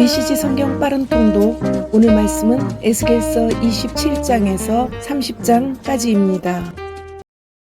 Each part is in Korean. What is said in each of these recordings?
메시지 성경 빠른 통독. 오늘 말씀은 에스겔서 27장에서 30장까지입니다.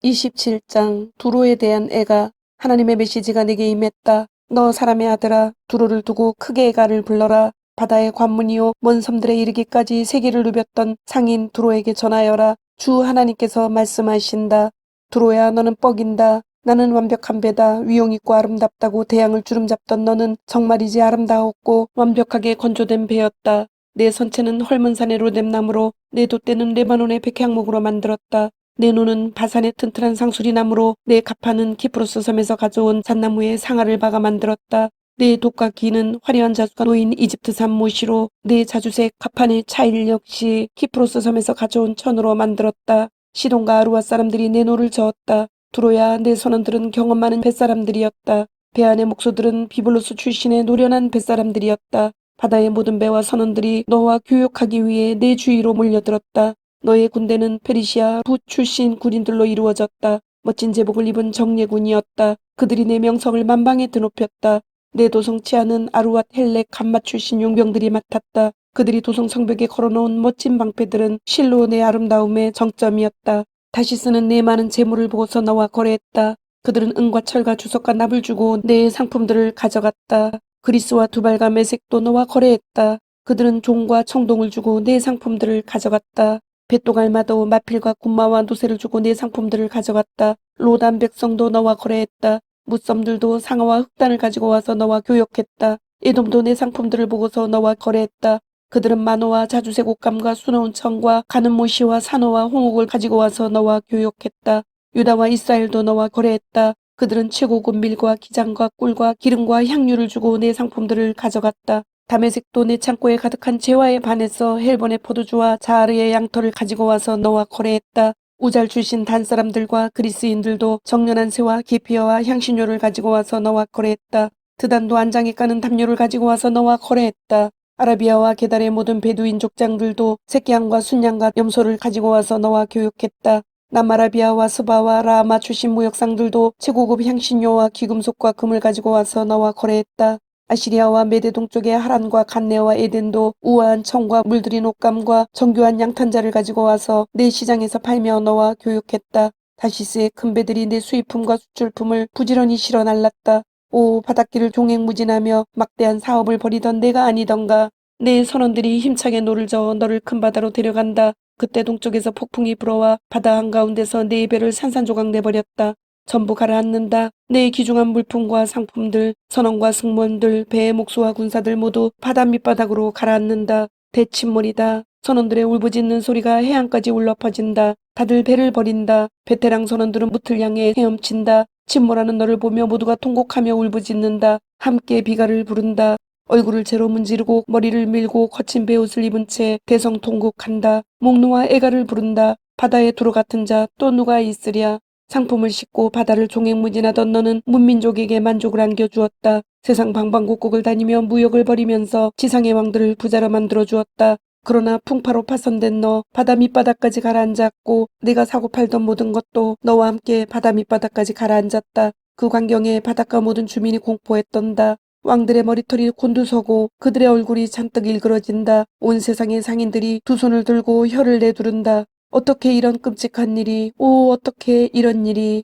27장. 두로에 대한 애가. 하나님의 메시지가 내게 임했다. 너 사람의 아들아, 두로를 두고 크게 애가를 불러라. 바다의 관문이요 먼 섬들에 이르기까지 세계를 누볐던 상인 두로에게 전하여라. 주 하나님께서 말씀하신다. 두로야, 너는 뻑인다. 나는 완벽한 배다. 위용있고 아름답다고 대양을 주름잡던 너는 정말이지 아름다웠고 완벽하게 건조된 배였다. 내 선체는 헐문 산의 로뎀나무로, 내 돛대는 레바논의 백향목으로 만들었다. 내 노는 바산의 튼튼한 상수리나무로, 내 가파는 키프로스 섬에서 가져온 잣나무에 상아를 박아 만들었다. 내 돛과 기는 화려한 자수가 놓인 이집트산 모시로, 내 자주색 가판의 차일 역시 키프로스 섬에서 가져온 천으로 만들었다. 시돈과 아루와 사람들이 내 노를 저었다. 두로야, 내 선원들은 경험 많은 뱃사람들이었다. 배 안의 목소들은 비블로스 출신의 노련한 뱃사람들이었다. 바다의 모든 배와 선원들이 너와 교역하기 위해 내 주위로 몰려들었다. 너의 군대는 페르시아 부 출신 군인들로 이루어졌다. 멋진 제복을 입은 정예군이었다. 그들이 내 명성을 만방에 드높였다. 내 도성 치아는 아루왓 헬렉 감맛 출신 용병들이 맡았다. 그들이 도성 성벽에 걸어놓은 멋진 방패들은 실로 내 아름다움의 정점이었다. 다시스는 내 많은 재물을 보고서 너와 거래했다. 그들은 은과 철과 주석과 납을 주고 내 상품들을 가져갔다. 그리스와 두발과 메색도 너와 거래했다. 그들은 종과 청동을 주고 내 상품들을 가져갔다. 벳도갈마도 마필과 군마와 노새를 주고 내 상품들을 가져갔다. 로단 백성도 너와 거래했다. 무썸들도 상아와 흑단을 가지고 와서 너와 교역했다. 에돔도 내 상품들을 보고서 너와 거래했다. 그들은 마노와 자주색 옷감과 수놓은 청과 가는 모시와 산호와 홍옥을 가지고 와서 너와 교역했다. 유다와 이스라엘도 너와 거래했다. 그들은 최고급 밀과 기장과 꿀과 기름과 향유를 주고 내 상품들을 가져갔다. 다메섹도 내 창고에 가득한 재화에 반해서 헬본의 포도주와 자르의 양털을 가지고 와서 너와 거래했다. 우잘 출신 단 사람들과 그리스인들도 정연한 새와 계피어와 향신료를 가지고 와서 너와 거래했다. 드단도 안장에 까는 담요를 가지고 와서 너와 거래했다. 아라비아와 게달의 모든 베두인 족장들도 새끼양과 순양과 염소를 가지고 와서 너와 교육했다. 남아라비아와 스바와 라마 출신 무역상들도 최고급 향신료와 귀금속과 금을 가지고 와서 너와 거래했다. 아시리아와 메대 동쪽의 하란과 간네와 에덴도 우아한 청과 물들인 옷감과 정교한 양탄자를 가지고 와서 내 시장에서 팔며 너와 교육했다. 다시스의 큰 배들이 내 수입품과 수출품을 부지런히 실어 날랐다. 오, 바닷길을 종횡무진하며 막대한 사업을 벌이던 내가 아니던가. 내 선원들이 힘차게 노를 저어 너를 큰 바다로 데려간다. 그때 동쪽에서 폭풍이 불어와 바다 한가운데서 내 배를 산산조각 내버렸다. 전부 가라앉는다. 내 귀중한 물품과 상품들, 선원과 승무원들, 배의 목수와 군사들 모두 바다 밑바닥으로 가라앉는다. 대침몰이다. 선원들의 울부짖는 소리가 해안까지 울려 퍼진다. 다들 배를 버린다. 베테랑 선원들은 무틀 향해 헤엄친다. 침몰하는 너를 보며 모두가 통곡하며 울부짖는다. 함께 비가를 부른다. 얼굴을 채로 문지르고 머리를 밀고 거친 베옷을 입은 채 대성통곡한다. 목 놓아 애가를 부른다. 바다에 두로 같은 자 또 누가 있으랴. 상품을 싣고 바다를 종횡무진하던 너는 문민족에게 만족을 안겨주었다. 세상 방방곡곡을 다니며 무역을 벌이면서 지상의 왕들을 부자로 만들어주었다. 그러나 풍파로 파손된 너, 바다 밑바닥까지 가라앉았고 내가 사고 팔던 모든 것도 너와 함께 바다 밑바닥까지 가라앉았다. 그 광경에 바닷가 모든 주민이 공포했던다. 왕들의 머리털이 곤두서고 그들의 얼굴이 잔뜩 일그러진다. 온 세상의 상인들이 두 손을 들고 혀를 내두른다. 어떻게 이런 끔찍한 일이, 오 어떻게 이런 일이.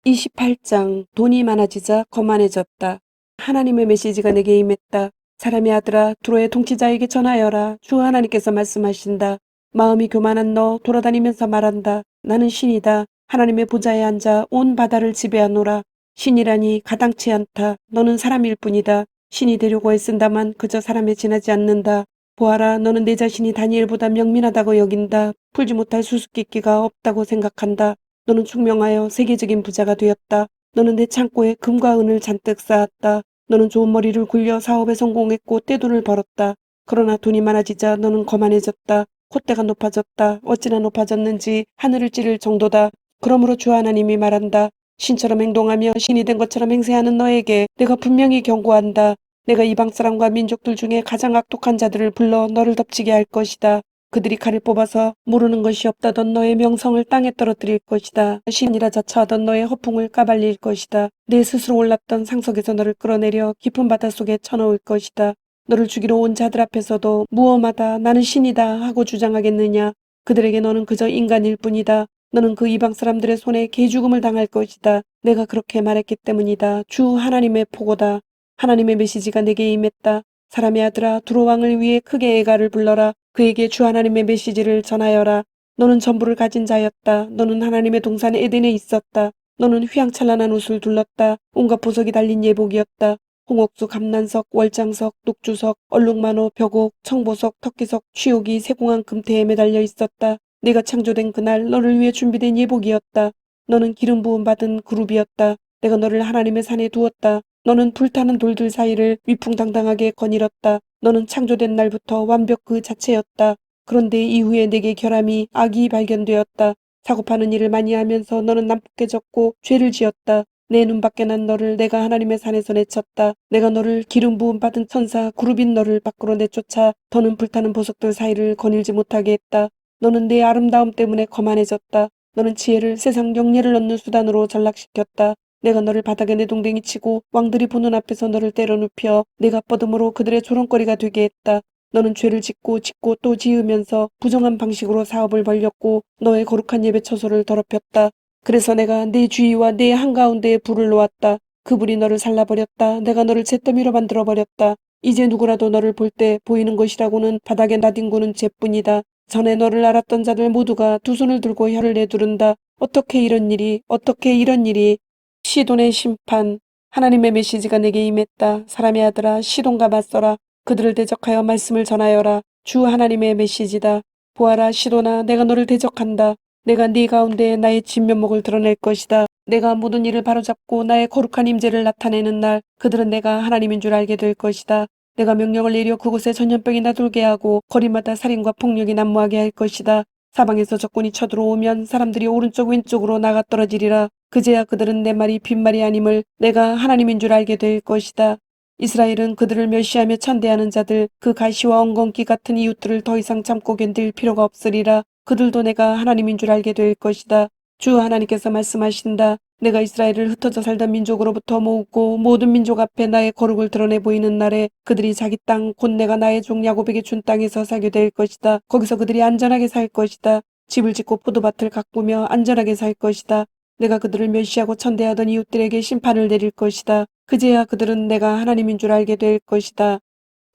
28장. 돈이 많아지자 거만해졌다. 하나님의 메시지가 내게 임했다. 사람의 아들아, 두로의 통치자에게 전하여라. 주 하나님께서 말씀하신다. 마음이 교만한 너 돌아다니면서 말한다. 나는 신이다. 하나님의 보좌에 앉아 온 바다를 지배하노라. 신이라니 가당치 않다. 너는 사람일 뿐이다. 신이 되려고 애쓴다만 그저 사람에 지나지 않는다. 보아라, 너는 내 자신이 다니엘보다 명민하다고 여긴다. 풀지 못할 수수께끼가 없다고 생각한다. 너는 총명하여 세계적인 부자가 되었다. 너는 내 창고에 금과 은을 잔뜩 쌓았다. 너는 좋은 머리를 굴려 사업에 성공했고 떼돈을 벌었다. 그러나 돈이 많아지자 너는 거만해졌다. 콧대가 높아졌다. 어찌나 높아졌는지 하늘을 찌를 정도다. 그러므로 주 하나님이 말한다. 신처럼 행동하며 신이 된 것처럼 행세하는 너에게 내가 분명히 경고한다. 내가 이방 사람과 민족들 중에 가장 악독한 자들을 불러 너를 덮치게 할 것이다. 그들이 칼을 뽑아서 모르는 것이 없다던 너의 명성을 땅에 떨어뜨릴 것이다. 신이라 자처하던 너의 허풍을 까발릴 것이다. 내 스스로 올랐던 상석에서 너를 끌어내려 깊은 바닷속에 쳐넣을 것이다. 너를 죽이러 온 자들 앞에서도 무엄하다 나는 신이다 하고 주장하겠느냐. 그들에게 너는 그저 인간일 뿐이다. 너는 그 이방 사람들의 손에 개죽음을 당할 것이다. 내가 그렇게 말했기 때문이다. 주 하나님의 보고다. 하나님의 메시지가 내게 임했다. 사람의 아들아 두로 왕을 위해 크게 애가를 불러라. 그에게 주 하나님의 메시지를 전하여라. 너는 전부를 가진 자였다. 너는 하나님의 동산 에덴에 있었다. 너는 휘황찬란한 옷을 둘렀다. 온갖 보석이 달린 예복이었다. 홍옥수, 감난석, 월장석, 녹주석, 얼룩만호, 벽옥, 청보석, 터키석, 취옥이 세공한 금태에 매달려 있었다. 내가 창조된 그날 너를 위해 준비된 예복이었다. 너는 기름 부음 받은 그룹이었다. 내가 너를 하나님의 산에 두었다. 너는 불타는 돌들 사이를 위풍당당하게 거닐었다. 너는 창조된 날부터 완벽 그 자체였다. 그런데 이후에 내게 결함이 악이 발견되었다. 사고파는 일을 많이 하면서 너는 난폭해졌고 죄를 지었다. 내 눈밖에 난 너를 내가 하나님의 산에서 내쳤다. 내가 너를 기름 부음 받은 천사 그룹인 너를 밖으로 내쫓아 더는 불타는 보석들 사이를 거닐지 못하게 했다. 너는 내 아름다움 때문에 거만해졌다. 너는 지혜를 세상 영예를 얻는 수단으로 전락시켰다. 내가 너를 바닥에 내동댕이 치고 왕들이 보는 앞에서 너를 때려 눕혀 내가 뻗음으로 그들의 조롱거리가 되게 했다. 너는 죄를 짓고 또 지으면서 부정한 방식으로 사업을 벌렸고 너의 거룩한 예배 처소를 더럽혔다. 그래서 내가 네 주위와 네 한가운데에 불을 놓았다. 그 불이 너를 살라버렸다. 내가 너를 잿더미로 만들어버렸다. 이제 누구라도 너를 볼 때 보이는 것이라고는 바닥에 나뒹구는 죄뿐이다. 전에 너를 알았던 자들 모두가 두 손을 들고 혀를 내두른다. 어떻게 이런 일이. 시돈의 심판. 하나님의 메시지가 내게 임했다. 사람의 아들아 시돈과 맞서라. 그들을 대적하여 말씀을 전하여라. 주 하나님의 메시지다. 보아라 시돈아 내가 너를 대적한다. 내가 네 가운데 나의 진면목을 드러낼 것이다. 내가 모든 일을 바로잡고 나의 거룩한 임재를 나타내는 날 그들은 내가 하나님인 줄 알게 될 것이다. 내가 명령을 내려 그곳에 전염병이 나돌게 하고 거리마다 살인과 폭력이 난무하게 할 것이다. 사방에서 적군이 쳐들어오면 사람들이 오른쪽 왼쪽으로 나가 떨어지리라. 그제야 그들은 내 말이 빈말이 아님을 내가 하나님인 줄 알게 될 것이다. 이스라엘은 그들을 멸시하며 천대하는 자들 그 가시와 엉겅퀴 같은 이웃들을 더 이상 참고 견딜 필요가 없으리라. 그들도 내가 하나님인 줄 알게 될 것이다. 주 하나님께서 말씀하신다. 내가 이스라엘을 흩어져 살던 민족으로부터 모으고 모든 민족 앞에 나의 거룩을 드러내 보이는 날에 그들이 자기 땅 곧 내가 나의 종 야곱에게 준 땅에서 살게 될 것이다. 거기서 그들이 안전하게 살 것이다. 집을 짓고 포도밭을 가꾸며 안전하게 살 것이다. 내가 그들을 멸시하고 천대하던 이웃들에게 심판을 내릴 것이다. 그제야 그들은 내가 하나님인 줄 알게 될 것이다.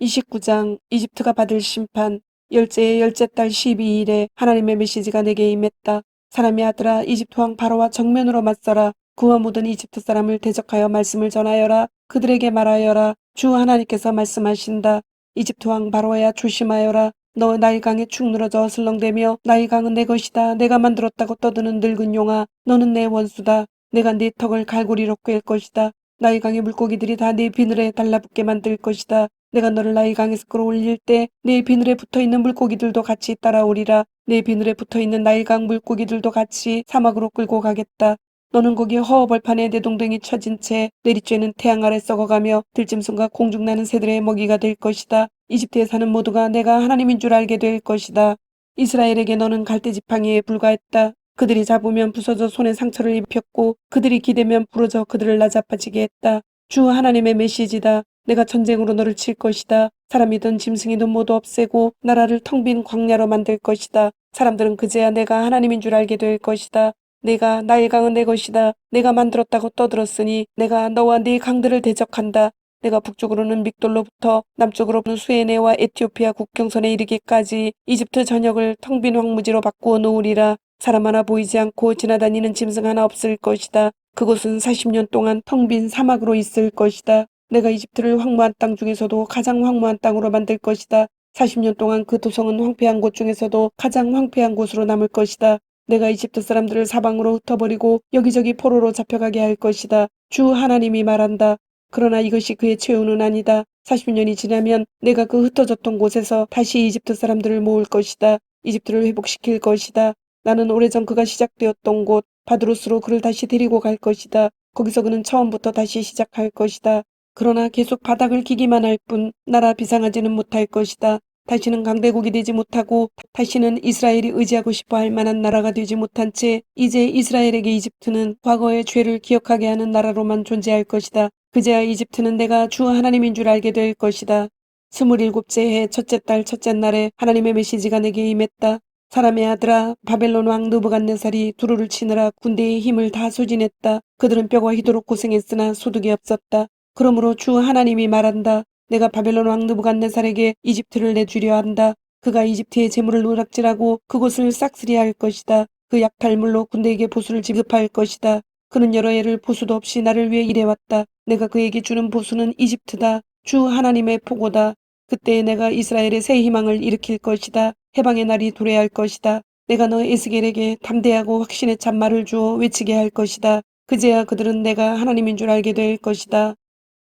29장 이집트가 받을 심판. 열째의 열째 달 12일에 하나님의 메시지가 내게 임했다. 사람의 아들아 이집트 왕 바로와 정면으로 맞서라. 그와 모든 이집트 사람을 대적하여 말씀을 전하여라. 그들에게 말하여라. 주 하나님께서 말씀하신다. 이집트 왕 바로야 조심하여라. 너 나일강에 축 늘어져 슬렁대며 나일강은 내 것이다. 내가 만들었다고 떠드는 늙은 용아. 너는 내 원수다. 내가 네 턱을 갈고리로 꿰을 것이다. 나일강의 물고기들이 다 네 비늘에 달라붙게 만들 것이다. 내가 너를 나일강에서 끌어올릴 때 내 비늘에 붙어있는 물고기들도 같이 따라오리라. 내 비늘에 붙어있는 나일강 물고기들도 같이 사막으로 끌고 가겠다. 너는 거기 허허벌판에 내동댕이 쳐진 채 내리쬐는 태양 아래 썩어가며 들짐승과 공중나는 새들의 먹이가 될 것이다. 이집트에 사는 모두가 내가 하나님인 줄 알게 될 것이다. 이스라엘에게 너는 갈대지팡이에 불과했다. 그들이 잡으면 부서져 손에 상처를 입혔고 그들이 기대면 부러져 그들을 나자빠지게 했다. 주 하나님의 메시지다. 내가 전쟁으로 너를 칠 것이다. 사람이든 짐승이든 모두 없애고 나라를 텅 빈 광야로 만들 것이다. 사람들은 그제야 내가 하나님인 줄 알게 될 것이다. 내가 나의 강은 내 것이다. 내가 만들었다고 떠들었으니 내가 너와 네 강들을 대적한다. 내가 북쪽으로는 믹돌로부터 남쪽으로는 수에네와 에티오피아 국경선에 이르기까지 이집트 전역을 텅 빈 황무지로 바꾸어 놓으리라. 사람 하나 보이지 않고 지나다니는 짐승 하나 없을 것이다. 그곳은 40년 동안 텅 빈 사막으로 있을 것이다. 내가 이집트를 황무한 땅 중에서도 가장 황무한 땅으로 만들 것이다. 40년 동안 그 도성은 황폐한 곳 중에서도 가장 황폐한 곳으로 남을 것이다. 내가 이집트 사람들을 사방으로 흩어버리고 여기저기 포로로 잡혀가게 할 것이다. 주 하나님이 말한다. 그러나 이것이 그의 최후는 아니다. 40년이 지나면 내가 그 흩어졌던 곳에서 다시 이집트 사람들을 모을 것이다. 이집트를 회복시킬 것이다. 나는 오래전 그가 시작되었던 곳 바드로스로 그를 다시 데리고 갈 것이다. 거기서 그는 처음부터 다시 시작할 것이다. 그러나 계속 바닥을 기기만 할 뿐 나라 비상하지는 못할 것이다. 다시는 강대국이 되지 못하고 다시는 이스라엘이 의지하고 싶어 할 만한 나라가 되지 못한 채 이제 이스라엘에게 이집트는 과거의 죄를 기억하게 하는 나라로만 존재할 것이다. 그제야 이집트는 내가 주 하나님인 줄 알게 될 것이다. 27째 해 첫째 달 첫째 날에 하나님의 메시지가 내게 임했다. 사람의 아들아, 바벨론 왕 느부갓네살이 두루를 치느라 군대의 힘을 다 소진했다. 그들은 뼈가 희도록 고생했으나 소득이 없었다. 그러므로 주 하나님이 말한다. 내가 바벨론 왕 느부갓네살에게 이집트를 내주려 한다. 그가 이집트의 재물을 노략질하고 그곳을 싹쓸이 할 것이다. 그 약탈물로 군대에게 보수를 지급할 것이다. 그는 여러 해를 보수도 없이 나를 위해 일해왔다. 내가 그에게 주는 보수는 이집트다. 주 하나님의 포고다. 그때 내가 이스라엘의 새 희망을 일으킬 것이다. 해방의 날이 도래할 것이다. 내가 너 에스겔에게 담대하고 확신의 참말을 주어 외치게 할 것이다. 그제야 그들은 내가 하나님인 줄 알게 될 것이다.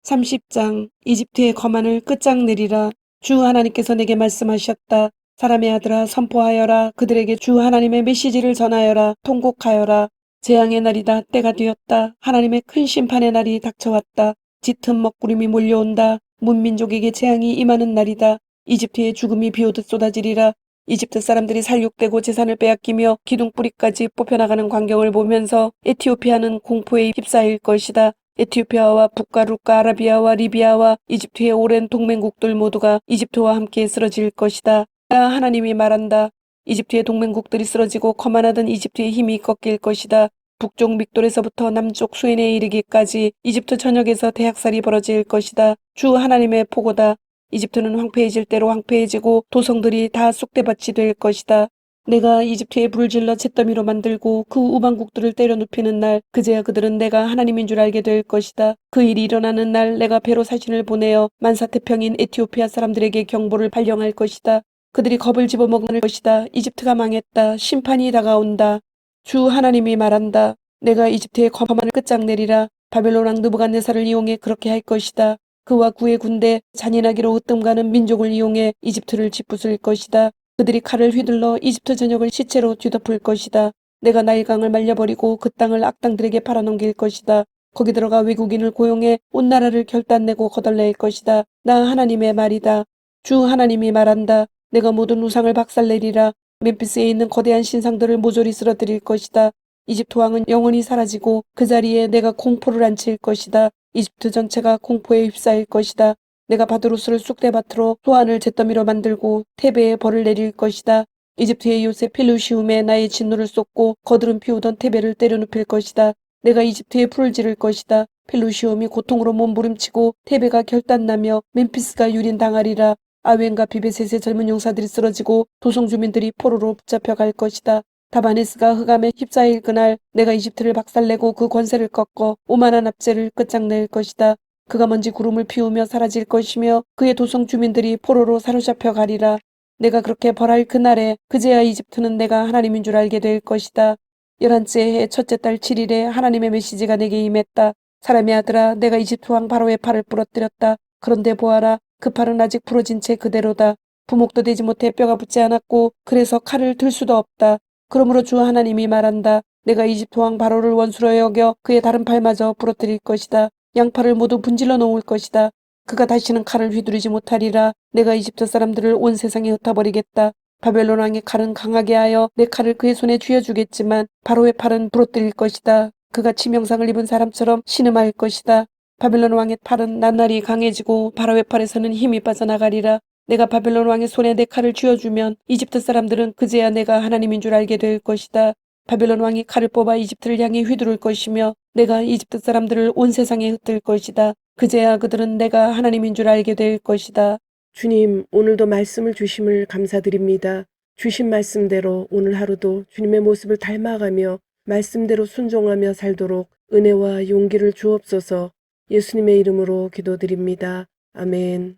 30장 이집트의 거만을 끝장내리라. 주 하나님께서 내게 말씀하셨다. 사람의 아들아, 선포하여라. 그들에게 주 하나님의 메시지를 전하여라. 통곡하여라. 재앙의 날이다. 때가 되었다. 하나님의 큰 심판의 날이 닥쳐왔다. 짙은 먹구름이 몰려온다. 문민족에게 재앙이 임하는 날이다. 이집트의 죽음이 비오듯 쏟아지리라. 이집트 사람들이 살육되고 재산을 빼앗기며 기둥뿌리까지 뽑혀나가는 광경을 보면서 에티오피아는 공포에 휩싸일 것이다. 에티오피아와 북과 룻과 아라비아와 리비아와 이집트의 오랜 동맹국들 모두가 이집트와 함께 쓰러질 것이다. 하나님이 말한다. 이집트의 동맹국들이 쓰러지고 거만하던 이집트의 힘이 꺾일 것이다. 북쪽 믹돌에서부터 남쪽 수엔에 이르기까지 이집트 전역에서 대학살이 벌어질 것이다. 주 하나님의 포고다. 이집트는 황폐해질 대로 황폐해지고 도성들이 다 쑥대밭이 될 것이다. 내가 이집트에 불을 질러 잿더미로 만들고 그 우방국들을 때려 눕히는 날, 그제야 그들은 내가 하나님인 줄 알게 될 것이다. 그 일이 일어나는 날 내가 배로 사신을 보내어 만사태평인 에티오피아 사람들에게 경보를 발령할 것이다. 그들이 겁을 집어먹을 것이다. 이집트가 망했다. 심판이 다가온다. 주 하나님이 말한다. 내가 이집트의 거만을 끝장내리라. 바벨론 왕 느부갓네살을 이용해 그렇게 할 것이다. 그와 그의 군대, 잔인하기로 으뜸가는 민족을 이용해 이집트를 짓부술 것이다. 그들이 칼을 휘둘러 이집트 전역을 시체로 뒤덮을 것이다. 내가 나일강을 말려버리고 그 땅을 악당들에게 팔아넘길 것이다. 거기 들어가 외국인을 고용해 온 나라를 결단내고 거덜낼 것이다. 나 하나님의 말이다. 주 하나님이 말한다. 내가 모든 우상을 박살내리라. 멤피스에 있는 거대한 신상들을 모조리 쓰러뜨릴 것이다. 이집트 왕은 영원히 사라지고 그 자리에 내가 공포를 안칠 것이다. 이집트 전체가 공포에 휩싸일 것이다. 내가 바드로스를 쑥대밭으로 소안을 잿더미로 만들고 테베에 벌을 내릴 것이다. 이집트의 요새 필루시움에 나의 진노를 쏟고 거드름 피우던 테베를 때려눕힐 것이다. 내가 이집트에 불을 지를 것이다. 필루시움이 고통으로 몸부림치고 테베가 결단나며 멤피스가 유린당하리라. 아웬과 비베셋의 젊은 용사들이 쓰러지고 도성 주민들이 포로로 붙잡혀갈 것이다. 다바네스가 흑암에 휩싸일 그날 내가 이집트를 박살내고 그 권세를 꺾어 오만한 압제를 끝장낼 것이다. 그가 먼지 구름을 피우며 사라질 것이며 그의 도성 주민들이 포로로 사로잡혀 가리라. 내가 그렇게 벌할 그날에 그제야 이집트는 내가 하나님인 줄 알게 될 것이다. 11째 해 첫째 달 7일에 하나님의 메시지가 내게 임했다. 사람의 아들아, 내가 이집트 왕 바로의 팔을 부러뜨렸다. 그런데 보아라, 그 팔은 아직 부러진 채 그대로다. 부목도 되지 못해 뼈가 붙지 않았고 그래서 칼을 들 수도 없다. 그러므로 주 하나님이 말한다. 내가 이집트 왕 바로를 원수로 여겨 그의 다른 팔마저 부러뜨릴 것이다. 양팔을 모두 분질러 놓을 것이다. 그가 다시는 칼을 휘두르지 못하리라. 내가 이집트 사람들을 온 세상에 흩어버리겠다. 바벨론 왕의 칼은 강하게 하여 내 칼을 그의 손에 쥐어주겠지만 바로의 팔은 부러뜨릴 것이다. 그가 치명상을 입은 사람처럼 신음할 것이다. 바벨론 왕의 팔은 낱날이 강해지고 바로의 팔에서는 힘이 빠져나가리라. 내가 바벨론 왕의 손에 내 칼을 쥐어주면 이집트 사람들은 그제야 내가 하나님인 줄 알게 될 것이다. 바벨론 왕이 칼을 뽑아 이집트를 향해 휘두를 것이며 내가 이집트 사람들을 온 세상에 흩을 것이다. 그제야 그들은 내가 하나님인 줄 알게 될 것이다. 주님, 오늘도 말씀을 주심을 감사드립니다. 주신 말씀대로 오늘 하루도 주님의 모습을 닮아가며 말씀대로 순종하며 살도록 은혜와 용기를 주옵소서. 예수님의 이름으로 기도드립니다. 아멘.